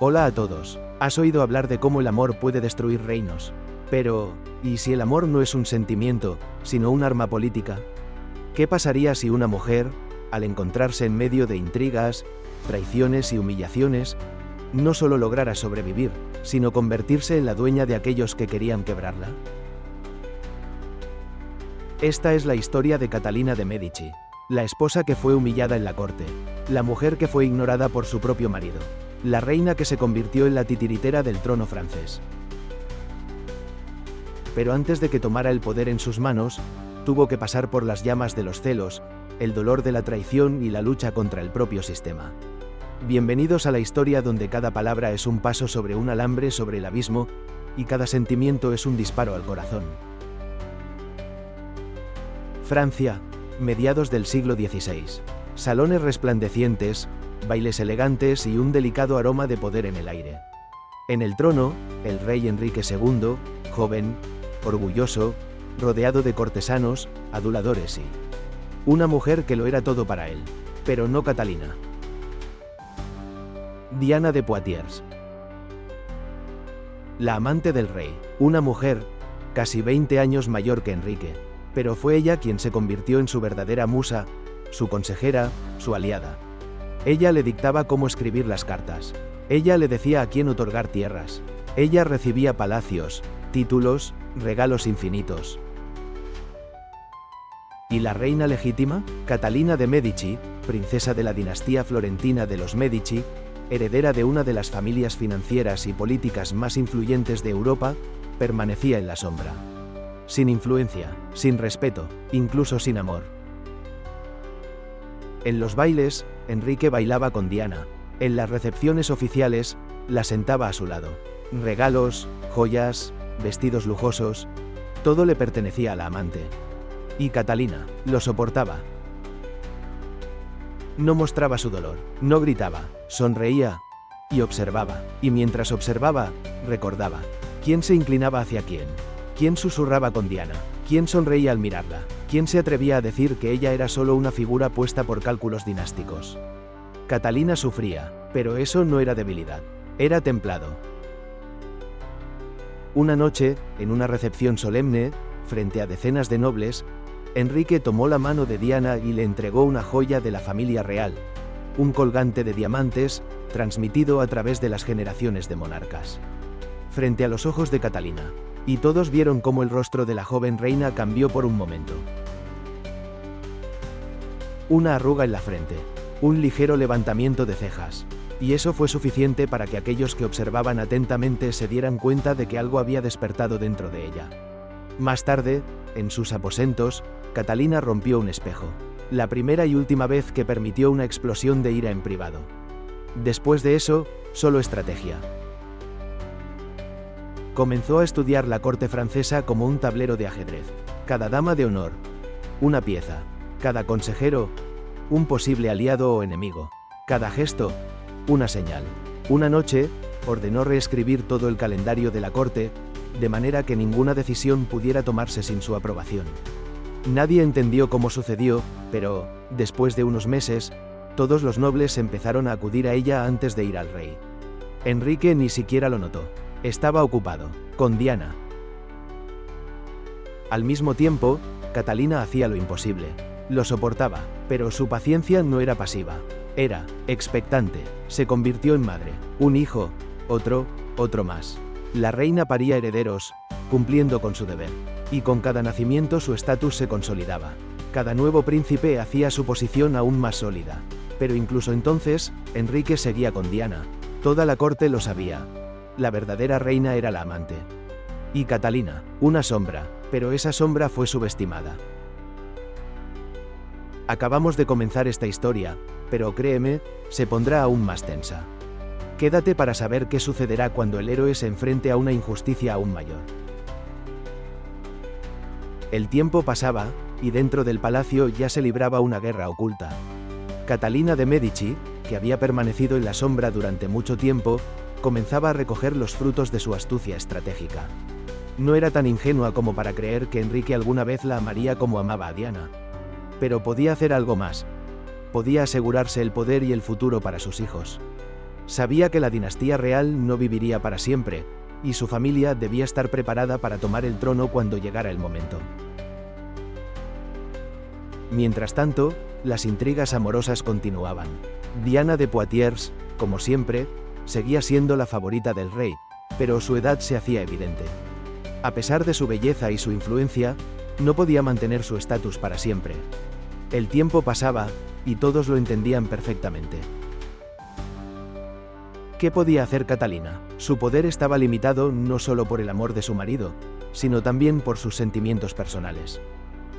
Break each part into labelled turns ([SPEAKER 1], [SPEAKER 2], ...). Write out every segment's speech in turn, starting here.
[SPEAKER 1] Hola a todos. ¿Has oído hablar de cómo el amor puede destruir reinos? Pero, ¿y si el amor no es un sentimiento, sino un arma política? ¿Qué pasaría si una mujer, al encontrarse en medio de intrigas, traiciones y humillaciones, no solo lograra sobrevivir, sino convertirse en la dueña de aquellos que querían quebrarla? Esta es la historia de Catalina de Medici, la esposa que fue humillada en la corte, la mujer que fue ignorada por su propio marido, la reina que se convirtió en la titiritera del trono francés. Pero antes de que tomara el poder en sus manos, tuvo que pasar por las llamas de los celos, el dolor de la traición y la lucha contra el propio sistema. Bienvenidos a la historia donde cada palabra es un paso sobre un alambre sobre el abismo, y cada sentimiento es un disparo al corazón. Francia, mediados del siglo XVI. Salones resplandecientes, bailes elegantes y un delicado aroma de poder en el aire. En el trono, el rey Enrique II, joven, orgulloso, rodeado de cortesanos, aduladores y una mujer que lo era todo para él, pero no Catalina. Diana de Poitiers. La amante del rey, una mujer, casi 20 años mayor que Enrique, pero fue ella quien se convirtió en su verdadera musa, su consejera, su aliada. Ella le dictaba cómo escribir las cartas. Ella le decía a quién otorgar tierras. Ella recibía palacios, títulos, regalos infinitos. ¿Y la reina legítima? Catalina de Medici, princesa de la dinastía florentina de los Medici, heredera de una de las familias financieras y políticas más influyentes de Europa, permanecía en la sombra. Sin influencia, sin respeto, incluso sin amor. En los bailes, Enrique bailaba con Diana. En las recepciones oficiales, la sentaba a su lado. Regalos, joyas, vestidos lujosos, todo le pertenecía a la amante. Y Catalina lo soportaba. No mostraba su dolor, no gritaba, sonreía y observaba. Y mientras observaba, recordaba. ¿Quién se inclinaba hacia quién? ¿Quién susurraba con Diana? ¿Quién sonreía al mirarla? ¿Quién se atrevía a decir que ella era solo una figura puesta por cálculos dinásticos? Catalina sufría, pero eso no era debilidad, era templado. Una noche, en una recepción solemne, frente a decenas de nobles, Enrique tomó la mano de Diana y le entregó una joya de la familia real, un colgante de diamantes, transmitido a través de las generaciones de monarcas. Frente a los ojos de Catalina, y todos vieron cómo el rostro de la joven reina cambió por un momento. Una arruga en la frente, un ligero levantamiento de cejas, y eso fue suficiente para que aquellos que observaban atentamente se dieran cuenta de que algo había despertado dentro de ella. Más tarde, en sus aposentos, Catalina rompió un espejo, la primera y última vez que permitió una explosión de ira en privado. Después de eso, solo estrategia. Comenzó a estudiar la corte francesa como un tablero de ajedrez. Cada dama de honor, una pieza. Cada consejero, un posible aliado o enemigo. Cada gesto, una señal. Una noche, ordenó reescribir todo el calendario de la corte, de manera que ninguna decisión pudiera tomarse sin su aprobación. Nadie entendió cómo sucedió, pero, después de unos meses, todos los nobles empezaron a acudir a ella antes de ir al rey. Enrique ni siquiera lo notó. Estaba ocupado, con Diana. Al mismo tiempo, Catalina hacía lo imposible. Lo soportaba, pero su paciencia no era pasiva. Era expectante. Se convirtió en madre. Un hijo, otro más. La reina paría herederos, cumpliendo con su deber. Y con cada nacimiento su estatus se consolidaba. Cada nuevo príncipe hacía su posición aún más sólida. Pero incluso entonces, Enrique seguía con Diana. Toda la corte lo sabía. La verdadera reina era la amante. Y Catalina, una sombra, pero esa sombra fue subestimada. Acabamos de comenzar esta historia, pero créeme, se pondrá aún más tensa. Quédate para saber qué sucederá cuando el héroe se enfrente a una injusticia aún mayor. El tiempo pasaba, y dentro del palacio ya se libraba una guerra oculta. Catalina de Medici, que había permanecido en la sombra durante mucho tiempo, comenzaba a recoger los frutos de su astucia estratégica. No era tan ingenua como para creer que Enrique alguna vez la amaría como amaba a Diana. Pero podía hacer algo más. Podía asegurarse el poder y el futuro para sus hijos. Sabía que la dinastía real no viviría para siempre, y su familia debía estar preparada para tomar el trono cuando llegara el momento. Mientras tanto, las intrigas amorosas continuaban. Diana de Poitiers, como siempre, seguía siendo la favorita del rey, pero su edad se hacía evidente. A pesar de su belleza y su influencia, no podía mantener su estatus para siempre. El tiempo pasaba, y todos lo entendían perfectamente. ¿Qué podía hacer Catalina? Su poder estaba limitado no solo por el amor de su marido, sino también por sus sentimientos personales.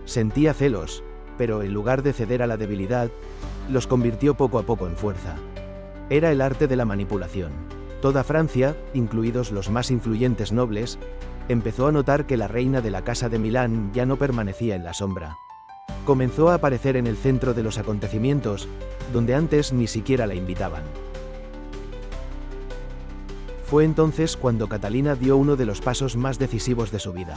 [SPEAKER 1] Sentía celos, pero en lugar de ceder a la debilidad, los convirtió poco a poco en fuerza. Era el arte de la manipulación. Toda Francia, incluidos los más influyentes nobles, empezó a notar que la reina de la Casa de Milán ya no permanecía en la sombra. Comenzó a aparecer en el centro de los acontecimientos, donde antes ni siquiera la invitaban. Fue entonces cuando Catalina dio uno de los pasos más decisivos de su vida.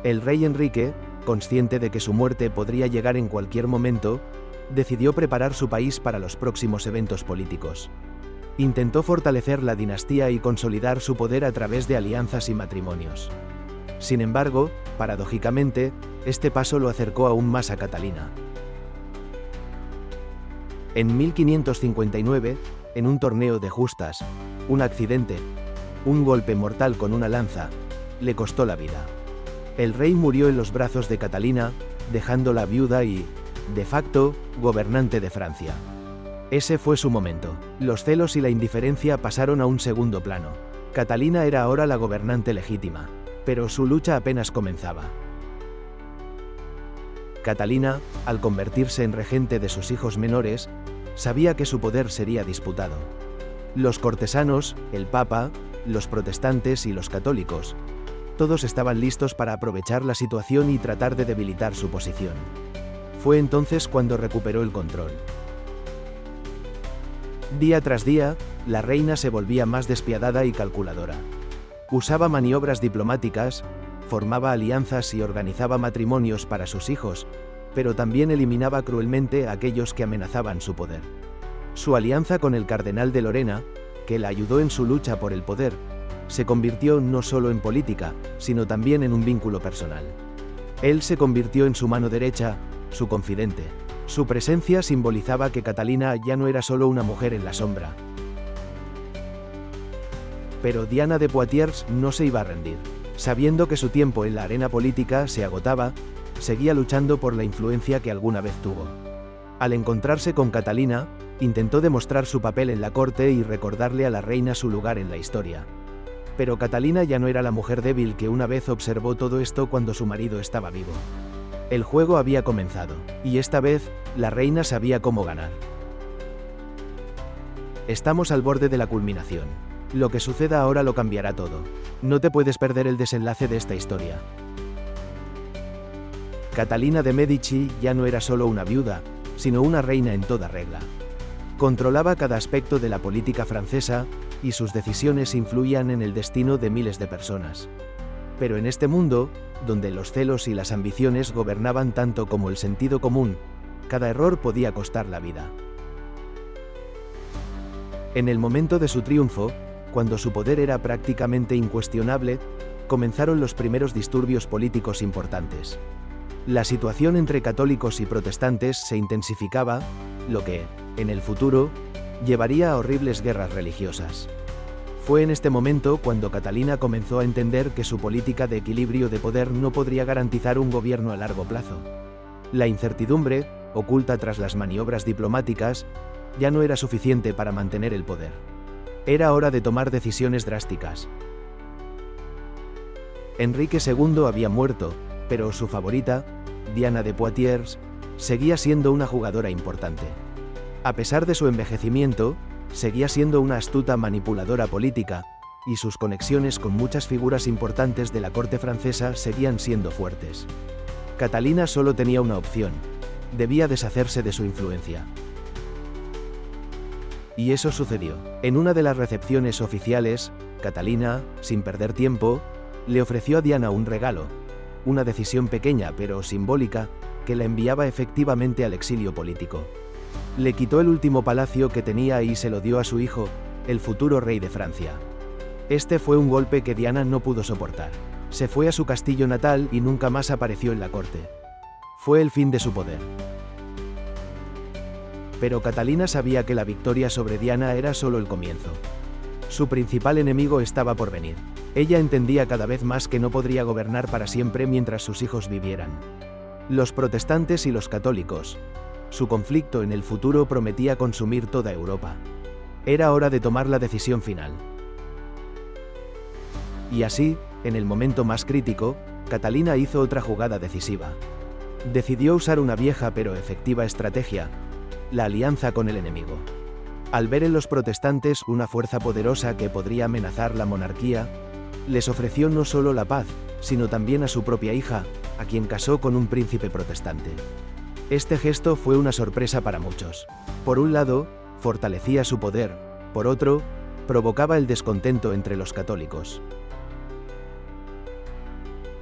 [SPEAKER 1] El rey Enrique, consciente de que su muerte podría llegar en cualquier momento, decidió preparar su país para los próximos eventos políticos. Intentó fortalecer la dinastía y consolidar su poder a través de alianzas y matrimonios. Sin embargo, paradójicamente, este paso lo acercó aún más a Catalina. En 1559, en un torneo de justas, un accidente, un golpe mortal con una lanza, le costó la vida. El rey murió en los brazos de Catalina, dejándola viuda y, de facto, gobernante de Francia. Ese fue su momento. Los celos y la indiferencia pasaron a un segundo plano. Catalina era ahora la gobernante legítima, pero su lucha apenas comenzaba. Catalina, al convertirse en regente de sus hijos menores, sabía que su poder sería disputado. Los cortesanos, el Papa, los protestantes y los católicos, todos estaban listos para aprovechar la situación y tratar de debilitar su posición. Fue entonces cuando recuperó el control. Día tras día, la reina se volvía más despiadada y calculadora. Usaba maniobras diplomáticas, formaba alianzas y organizaba matrimonios para sus hijos, pero también eliminaba cruelmente a aquellos que amenazaban su poder. Su alianza con el cardenal de Lorena, que la ayudó en su lucha por el poder, se convirtió no solo en política, sino también en un vínculo personal. Él se convirtió en su mano derecha, su confidente. Su presencia simbolizaba que Catalina ya no era solo una mujer en la sombra. Pero Diana de Poitiers no se iba a rendir. Sabiendo que su tiempo en la arena política se agotaba, seguía luchando por la influencia que alguna vez tuvo. Al encontrarse con Catalina, intentó demostrar su papel en la corte y recordarle a la reina su lugar en la historia. Pero Catalina ya no era la mujer débil que una vez observó todo esto cuando su marido estaba vivo. El juego había comenzado, y esta vez, la reina sabía cómo ganar. Estamos al borde de la culminación. Lo que suceda ahora lo cambiará todo. No te puedes perder el desenlace de esta historia. Catalina de Medici ya no era solo una viuda, sino una reina en toda regla. Controlaba cada aspecto de la política francesa, y sus decisiones influían en el destino de miles de personas. Pero en este mundo, donde los celos y las ambiciones gobernaban tanto como el sentido común, cada error podía costar la vida. En el momento de su triunfo, cuando su poder era prácticamente incuestionable, comenzaron los primeros disturbios políticos importantes. La situación entre católicos y protestantes se intensificaba, lo que, en el futuro, llevaría a horribles guerras religiosas. Fue en este momento cuando Catalina comenzó a entender que su política de equilibrio de poder no podría garantizar un gobierno a largo plazo. La incertidumbre, oculta tras las maniobras diplomáticas, ya no era suficiente para mantener el poder. Era hora de tomar decisiones drásticas. Enrique II había muerto, pero su favorita, Diana de Poitiers, seguía siendo una jugadora importante. A pesar de su envejecimiento, seguía siendo una astuta manipuladora política, y sus conexiones con muchas figuras importantes de la corte francesa seguían siendo fuertes. Catalina solo tenía una opción: debía deshacerse de su influencia. Y eso sucedió. En una de las recepciones oficiales, Catalina, sin perder tiempo, le ofreció a Diana un regalo, una decisión pequeña pero simbólica, que la enviaba efectivamente al exilio político. Le quitó el último palacio que tenía y se lo dio a su hijo, el futuro rey de Francia. Este fue un golpe que Diana no pudo soportar. Se fue a su castillo natal y nunca más apareció en la corte. Fue el fin de su poder. Pero Catalina sabía que la victoria sobre Diana era solo el comienzo. Su principal enemigo estaba por venir. Ella entendía cada vez más que no podría gobernar para siempre mientras sus hijos vivieran. Los protestantes y los católicos. Su conflicto en el futuro prometía consumir toda Europa. Era hora de tomar la decisión final. Y así, en el momento más crítico, Catalina hizo otra jugada decisiva. Decidió usar una vieja pero efectiva estrategia: la alianza con el enemigo. Al ver en los protestantes una fuerza poderosa que podría amenazar la monarquía, les ofreció no solo la paz, sino también a su propia hija, a quien casó con un príncipe protestante. Este gesto fue una sorpresa para muchos. Por un lado, fortalecía su poder; por otro, provocaba el descontento entre los católicos.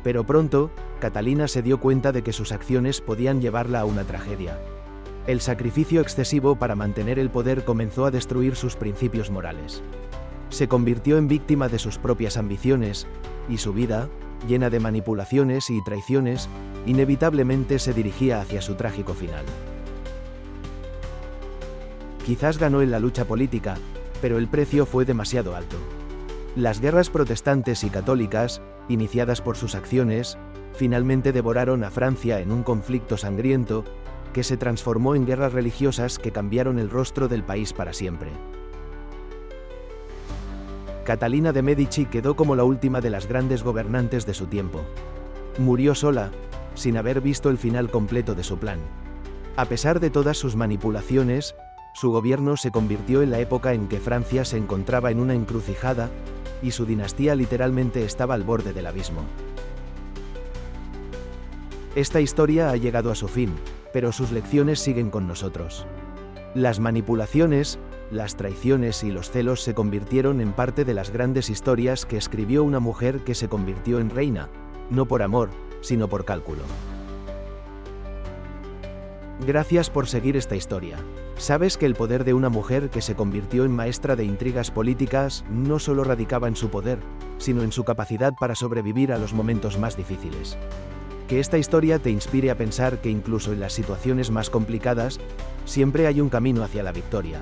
[SPEAKER 1] Pero pronto, Catalina se dio cuenta de que sus acciones podían llevarla a una tragedia. El sacrificio excesivo para mantener el poder comenzó a destruir sus principios morales. Se convirtió en víctima de sus propias ambiciones, y su vida, llena de manipulaciones y traiciones, inevitablemente se dirigía hacia su trágico final. Quizás ganó en la lucha política, pero el precio fue demasiado alto. Las guerras protestantes y católicas, iniciadas por sus acciones, finalmente devoraron a Francia en un conflicto sangriento, que se transformó en guerras religiosas que cambiaron el rostro del país para siempre. Catalina de Medici quedó como la última de las grandes gobernantes de su tiempo. Murió sola, sin haber visto el final completo de su plan. A pesar de todas sus manipulaciones, su gobierno se convirtió en la época en que Francia se encontraba en una encrucijada, y su dinastía literalmente estaba al borde del abismo. Esta historia ha llegado a su fin, pero sus lecciones siguen con nosotros. Las manipulaciones, las traiciones y los celos se convirtieron en parte de las grandes historias que escribió una mujer que se convirtió en reina, no por amor, sino por cálculo. Gracias por seguir esta historia. ¿Sabes que el poder de una mujer que se convirtió en maestra de intrigas políticas no solo radicaba en su poder, sino en su capacidad para sobrevivir a los momentos más difíciles? Que esta historia te inspire a pensar que incluso en las situaciones más complicadas, siempre hay un camino hacia la victoria.